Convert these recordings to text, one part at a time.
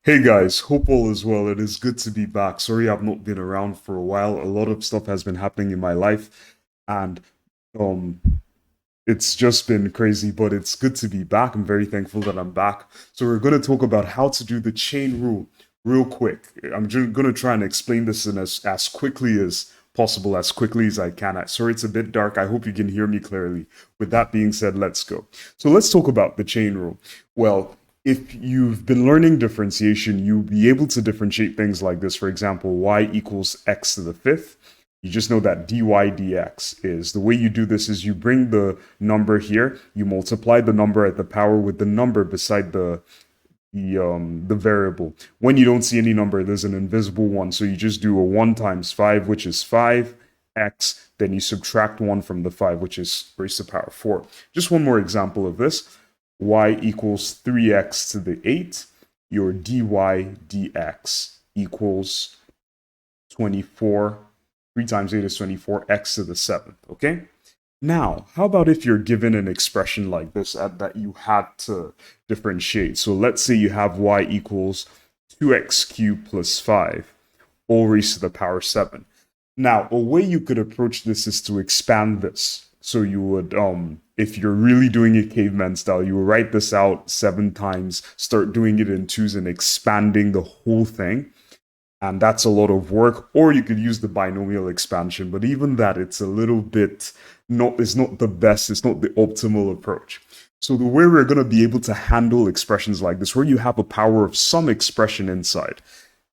Hey guys, hope all is well. It is good to be back. Sorry I've not been around for a while. A lot of stuff has been happening in my life and um it's just been crazy, but it's good to be back. I'm very thankful that I'm back. So we're going to talk about how to do the chain rule real quick. I'm just going to try and explain this in as quickly as possible, as quickly as I can. Sorry it's a bit dark. I hope you can hear me clearly. With that being said, let's go. So let's talk about the chain rule. Well, if you've been learning differentiation, you'll be able to differentiate things like this. For example, y equals x to the fifth. You just know that dy dx is the way you do this is you bring the number here, you multiply the number at the power with the number beside the variable. When you don't see any number, there's an invisible one, so you just do a 1 times 5, which is 5x, then you subtract 1 from the 5, which is raised to the power 4. Just one more example of this. Y equals 3x to the 8, your dy dx equals 24. 3 times 8 is 24, x to the 7th, okay? Now, how about if you're given an expression like this that you had to differentiate? So let's say you have y equals 2x cubed plus 5, all raised to the power 7. Now, a way you could approach this is to expand this. So you would, if you're really doing it caveman style, you would write this out 7 times, start doing it in twos and expanding the whole thing. And that's a lot of work. Or you could use the binomial expansion, but even that, it's a little bit it's not the best, it's not the optimal approach. So the way we're going to be able to handle expressions like this, where you have a power of some expression inside,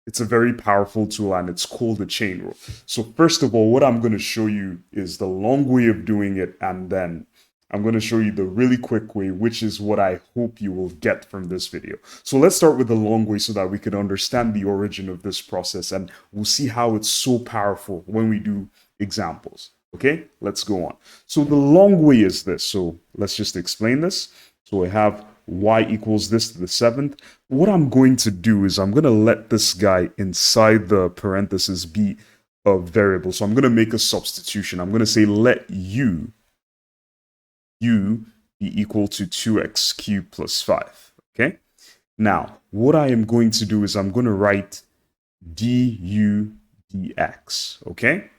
it's a very powerful tool and it's called the chain rule. So first of all, what I'm going to show you is the long way of doing it, and then I'm going to show you the really quick way, which is what I hope you will get from this video. So let's start with the long way so that we can understand the origin of this process, and we'll see how it's so powerful when we do examples. Okay, let's go on. So the long way is this. So let's just explain this. So I have y equals this to the 7th. What I'm going to do is I'm going to let this guy inside the parenthesis be a variable. So I'm going to make a substitution. I'm going to say let u be equal to 2x cubed plus 5. Okay? Now, what I am going to do is I'm going to write du dx. Okay?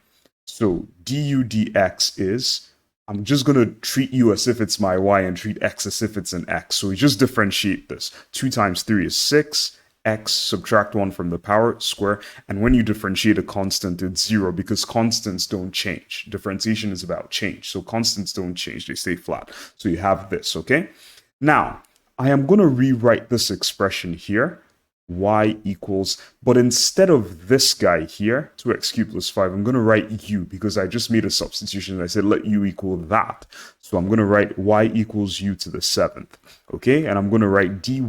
So du dx is, I'm just going to treat u as if it's my y and treat x as if it's an x. So we just differentiate this. 2 times 3 is 6. X, subtract 1 from the power, square. And when you differentiate a constant, it's 0 because constants don't change. Differentiation is about change. So constants don't change. They stay flat. So you have this, okay? Now, I am going to rewrite this expression here, y equals, but instead of this guy here, 2x cubed plus 5, I'm going to write u because I just made a substitution and I said let u equal that. So I'm going to write y equals u to the 7th, okay? And I'm going to write dy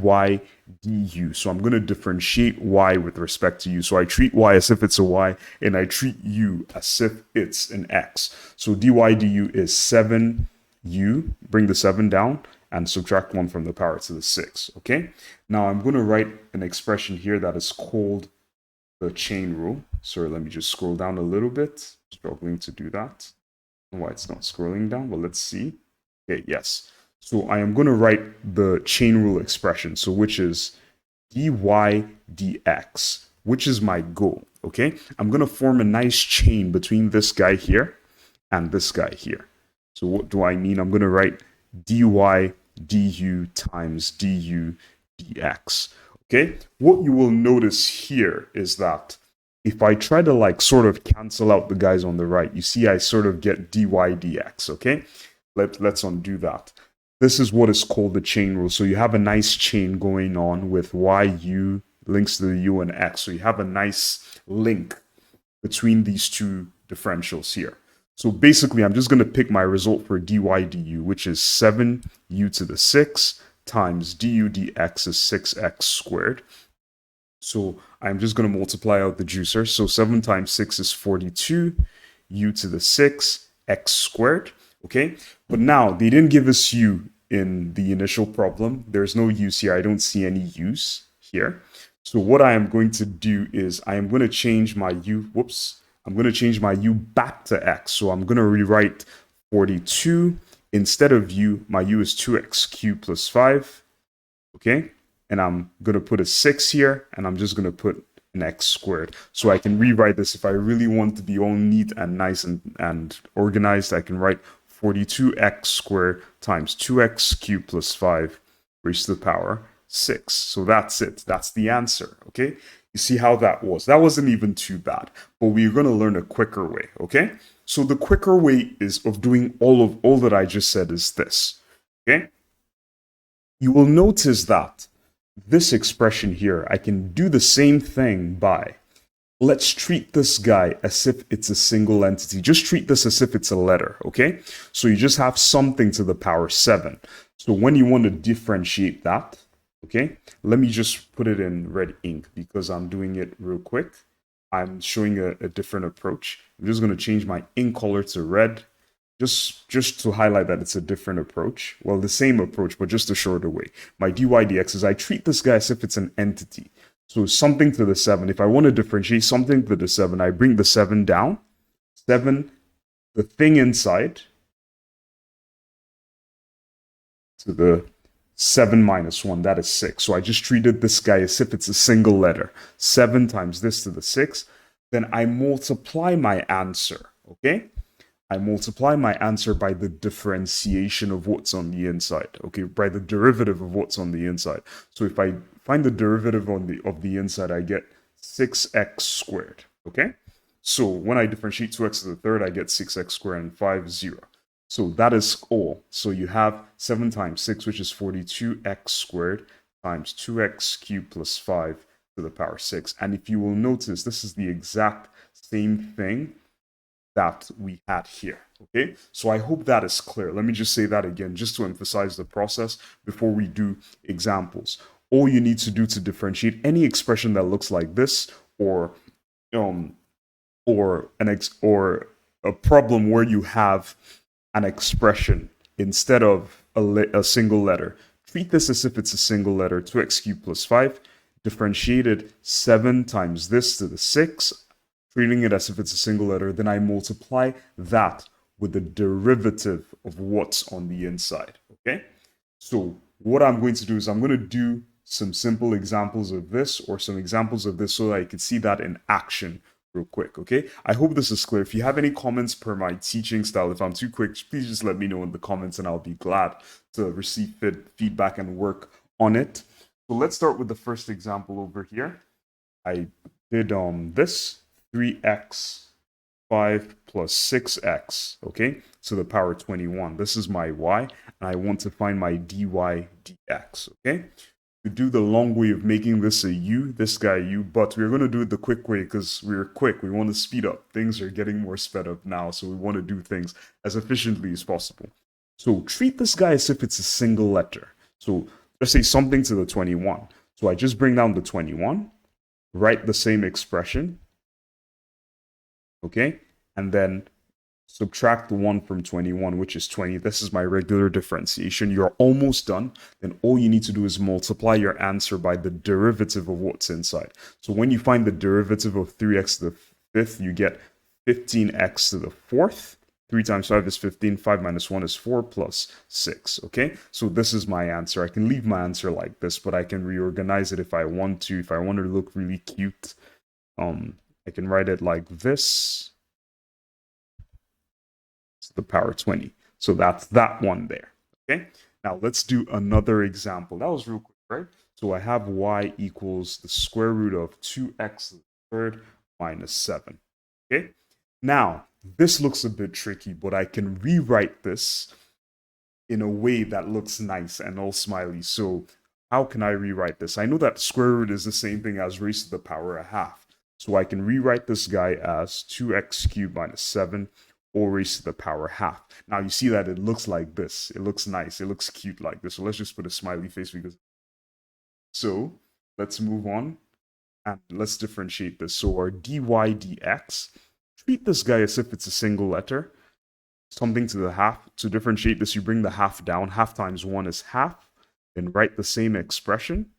du. So I'm going to differentiate y with respect to u. So I treat y as if it's a y, and I treat u as if it's an x. So dy du is 7u, bring the 7 down, and subtract 1 from the power to the 6, okay? Now I'm going to write an expression here that is called the chain rule. Sorry, let me just scroll down a little bit. Struggling to do that. Why it's not scrolling down? Well, let's see. Okay, yes. So I am going to write the chain rule expression, so which is dy dx, which is my goal, okay? I'm going to form a nice chain between this guy here and this guy here. So what do I mean? I'm going to write dy du times du dx. Okay, what you will notice here is that if I try to like sort of cancel out the guys on the right, you see I sort of get dy dx. Okay, let's undo that. This is what is called the chain rule. So you have a nice chain going on with yu links to the u and x. So you have a nice link between these two differentials here. So basically, I'm just going to pick my result for dy du, which is 7u to the 6 times du dx is 6x squared. So I'm just going to multiply out the juicer. So 7 times 6 is 42, u to the 6, x squared. Okay, but now they didn't give us u in the initial problem. There's no u's here. I don't see any u's here. So what I am going to do is I am going to change my u, I'm going to change my u back to x. So I'm going to rewrite 42. Instead of u, my u is 2x cubed plus 5. Okay? and I'm going to put a 6 here, and I'm just going to put an x squared. So I can rewrite this if I really want to be all neat and nice and organized. I can write 42x squared times 2x cubed plus 5 raised to the power 6. So that's it. That's the answer, okay? You see how that was? That wasn't even too bad, but we're going to learn a quicker way, okay? So the quicker way is of doing all that I just said is this, okay? You will notice that this expression here, I can do the same thing by, let's treat this guy as if it's a single entity. Just treat this as if it's a letter, okay? So you just have something to the power 7. So when you want to differentiate that, okay, let me just put it in red ink because I'm doing it real quick. I'm showing a different approach. I'm just going to change my ink color to red just to highlight that it's a different approach. Well, the same approach, but just a shorter way. My dy dx is I treat this guy as if it's an entity. So something to the 7. If I want to differentiate something to the 7, I bring the 7 down. 7, the thing inside, to the 7 minus 1, that is 6. So I just treated this guy as if it's a single letter. 7 times this to the 6. Then I multiply my answer, okay? I multiply my answer by the differentiation of what's on the inside, okay? By the derivative of what's on the inside. So if I find the derivative of the inside, I get 6x squared, okay? So when I differentiate 2x to the third, I get 6x squared and 5, 0. So that is all. So you have 7 times 6, which is 42x squared times 2x cubed plus 5 to the power 6. And if you will notice, this is the exact same thing that we had here, okay? So I hope that is clear. Let me just say that again, just to emphasize the process before we do examples. All you need to do to differentiate any expression that looks like this, or a problem where you have an expression instead of a single letter. Treat this as if it's a single letter, 2x cubed plus 5, differentiated 7 times this to the 6, treating it as if it's a single letter, then I multiply that with the derivative of what's on the inside, okay? So what I'm going to do is I'm going to do some simple examples of this, or some examples of this, so that I can see that in action real quick, okay? I hope this is clear. If you have any comments per my teaching style, if I'm too quick, please just let me know in the comments and I'll be glad to receive feedback and work on it. So let's start with the first example over here. I did this 3x 5 plus 6x, okay, to the power 21. This is my y, and I want to find my dy dx, okay? To do the long way of making this a u, this guy u, but we're going to do it the quick way because we're quick. We want to speed up. Things are getting more sped up now, so we want to do things as efficiently as possible. So treat this guy as if it's a single letter. So let's say something to the 21. So I just bring down the 21, write the same expression, okay, and then subtract 1 from 21, which is 20. This is my regular differentiation. You're almost done. Then all you need to do is multiply your answer by the derivative of what's inside. So when you find the derivative of 3x to the 5th, you get 15x to the 4th. 3 times 5 is 15. 5 minus 1 is 4 plus 6, okay? So this is my answer. I can leave my answer like this, but I can reorganize it if I want to. If I want to look really cute, I can write it like this. The power 20. So that's that one there, okay? Now let's do another example. That was real quick, right? So I have y equals the square root of 2x to the third minus 7, okay? Now, this looks a bit tricky, but I can rewrite this in a way that looks nice and all smiley. So how can I rewrite this? I know that square root is the same thing as raised to the power a half. So I can rewrite this guy as 2x cubed minus 7 or raised to the power half. Now you see that it looks like this. It looks nice. It looks cute like this. So let's just put a smiley face because. So let's move on and let's differentiate this. So our dy dx, treat this guy as if it's a single letter, something to the half. To differentiate this, you bring the half down. Half times 1 is half. Then write the same expression.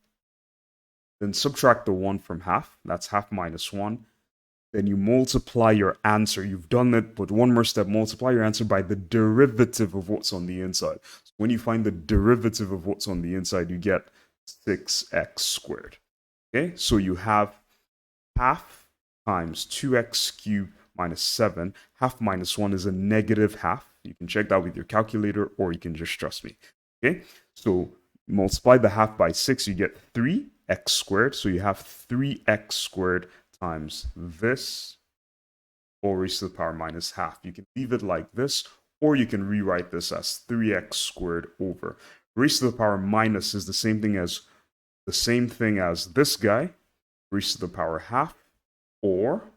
Then subtract the 1 from half. That's half minus 1. Then you multiply your answer. You've done it, but one more step, multiply your answer by the derivative of what's on the inside. So when you find the derivative of what's on the inside, you get 6x squared. Okay, so you have half times 2x cubed minus 7. Half minus 1 is a negative half. You can check that with your calculator, or you can just trust me. Okay, so multiply the half by 6, you get 3x squared. So you have 3x squared times this, all raised to the power minus half. You can leave it like this, or you can rewrite this as 3x squared over. Raised to the power minus is the same thing as this guy, raised to the power half, or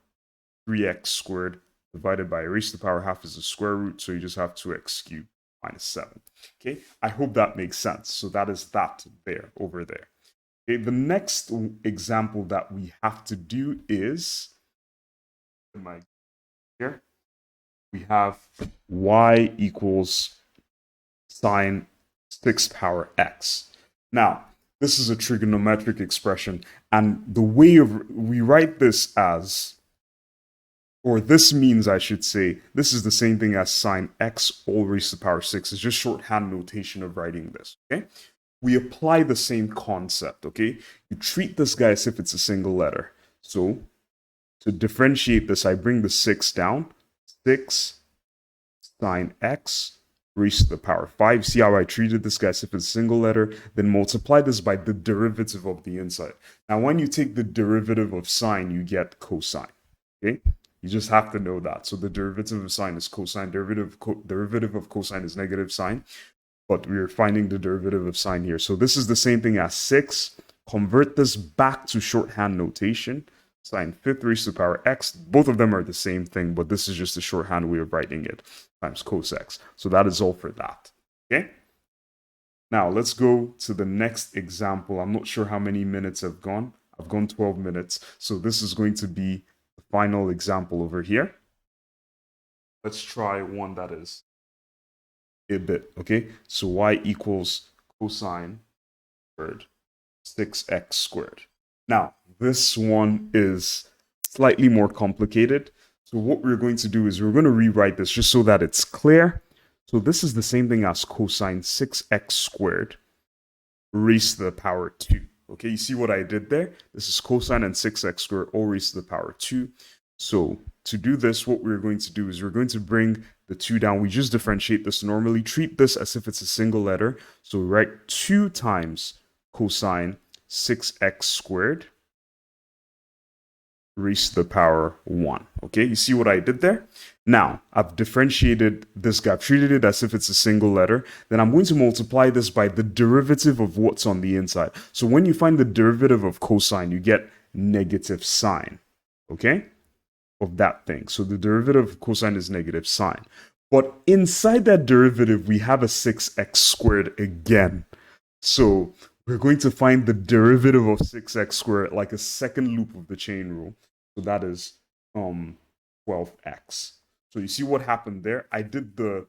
3x squared divided by raised to the power half is the square root, so you just have 2x cubed minus 7. Okay, I hope that makes sense. So that is that there, over there. Okay, the next example that we have to do is, here, we have y equals sine 6 power x. Now, this is a trigonometric expression, and the way we write this as, or this means, I should say, this is the same thing as sine x all raised to the power 6. It's just shorthand notation of writing this, okay? We apply the same concept, okay? You treat this guy as if it's a single letter. So, to differentiate this, I bring the 6 down. 6 sine x raised to the power 5. See how I treated this guy as if it's a single letter? Then multiply this by the derivative of the inside. Now, when you take the derivative of sine, you get cosine, okay? You just have to know that. So the derivative of sine is cosine. Derivative of cosine is negative sine. But we're finding the derivative of sine here. So this is the same thing as 6. Convert this back to shorthand notation. Sine 5th raised to the power x. Both of them are the same thing, but this is just a shorthand way of writing it. Times cos x. So that is all for that. Okay? Now let's go to the next example. I'm not sure how many minutes have gone. I've gone 12 minutes. So this is going to be the final example over here. Let's try one that is a bit, okay? So y equals cosine squared 6x squared. Now, this one is slightly more complicated. So what we're going to do is we're going to rewrite this just so that it's clear. So this is the same thing as cosine 6x squared raised to the power 2. Okay, you see what I did there? This is cosine and 6x squared all raised to the power 2. So to do this, what we're going to do is we're going to bring the 2 down. We just differentiate this normally. Treat this as if it's a single letter. So we write 2 times cosine 6x squared raised to the power 1. Okay, you see what I did there? Now, I've differentiated this guy. I've treated it as if it's a single letter. Then I'm going to multiply this by the derivative of what's on the inside. So when you find the derivative of cosine, you get negative sine. Okay? Of that thing. So the derivative of cosine is negative sine. But inside that derivative, we have a 6x squared again. So we're going to find the derivative of 6x squared, like a second loop of the chain rule. So that is 12x. So you see what happened there? I did the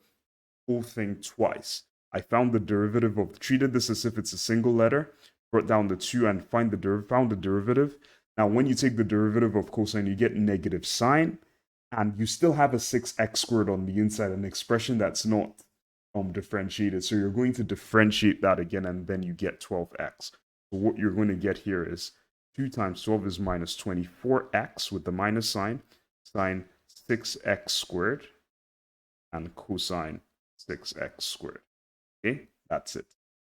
whole thing twice. I found the derivative of, treated this as if it's a single letter, brought down the 2 and found the derivative. Now, when you take the derivative of cosine, you get negative sine, and you still have a 6x squared on the inside, an expression that's not differentiated. So you're going to differentiate that again, and then you get 12x. So what you're going to get here is 2 times 12 is minus 24x with the minus sign, sine 6x squared, and cosine 6x squared. Okay, that's it.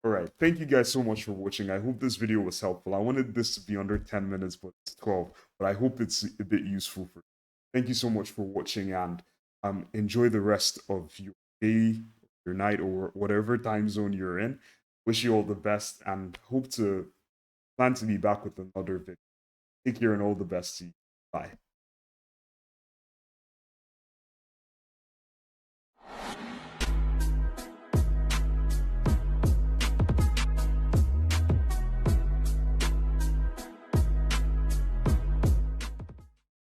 All right, thank you guys so much for watching. I hope this video was helpful. I wanted this to be under 10 minutes, but it's 12. But I hope it's a bit useful for you. Thank you so much for watching, and enjoy the rest of your day, your night, or whatever time zone you're in. Wish you all the best, and hope to plan to be back with another video. Take care and all the best to you. Bye.